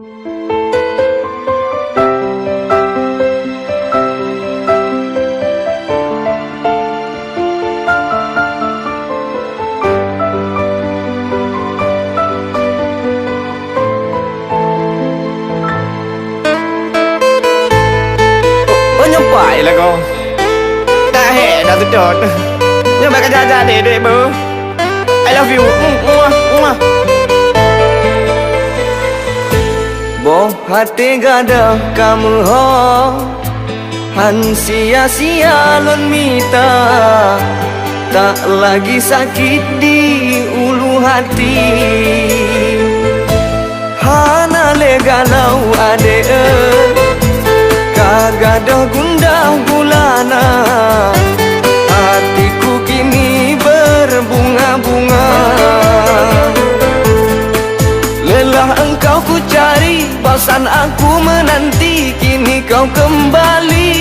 Phải là con đã hẹn đã tôi trột nhưng mà cái ra để bơ I love you Boh hati gada kamu ho Han sia-sia lon mita Tak lagi sakit di ulu hati Hana le galau ade Kagada gundah gulana Hatiku kini berbunga-bunga Lelah engkau ku cari Bosan aku menanti Kini kau kembali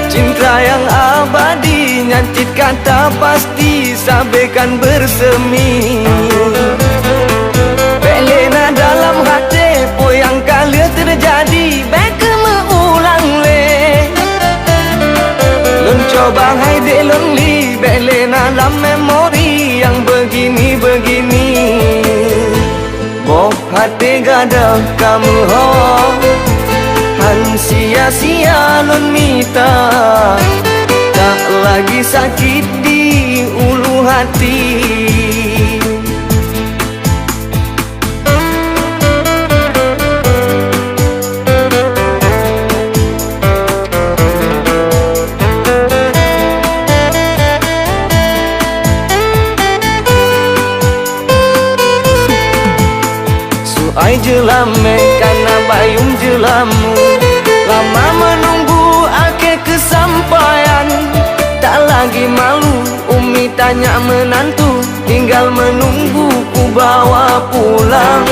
Cinta yang abadi Nyantit kata pasti Sampaikan bersemi Belena dalam hati Po yang kali terjadi Beka mengulang le Lun coba hai de lonely Belena dalam memori Yang begini-begini Boh hati gada kamu ho Han sia-sia lun mita Tak lagi sakit di ulu hati Ai jelame karena bayung jelamu Lama menunggu akhir kesampaian Tak lagi malu Umi tanya menantu Tinggal menunggu ku bawa pulang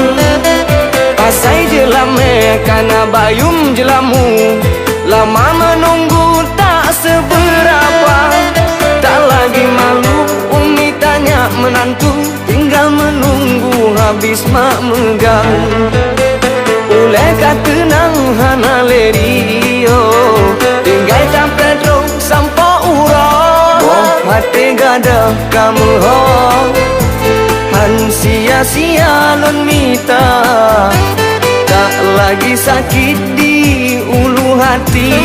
Pasai jelame karena bayung jelamu Lama menunggu tak seberapa Tak lagi malu Umi tanya menantu Tinggal menunggu habis mak megang Uleh katenang hana lerio Tinggal tak pedro sampo urang Boh hati gada kamu ho Han sia-sia lon mita Tak lagi sakit di ulu hati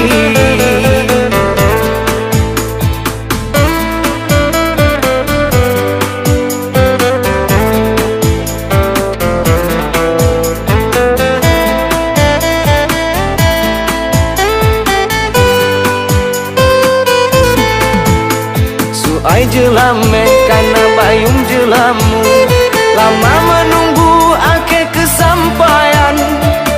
Ai jelame karena bayung jelamu Lama menunggu akhir kesampaian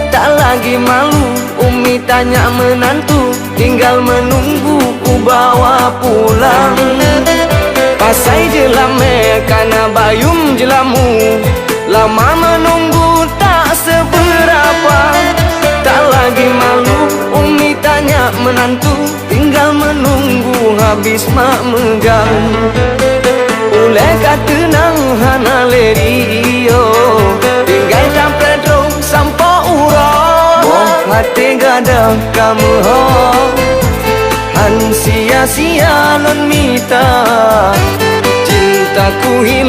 Tak lagi malu Umi tanya menantu Tinggal menunggu ku bawa pulang Pasai jelame karena bayung jelamu Lama menunggu tak seberapa Tak lagi malu Umi tanya menantu Tinggal menunggu habis mak megang Uleh katenang hana lerio Tinggal tak pedro sampo urang Boh hati gada kamu ho Han sia-sia lon mita Cintaku hilang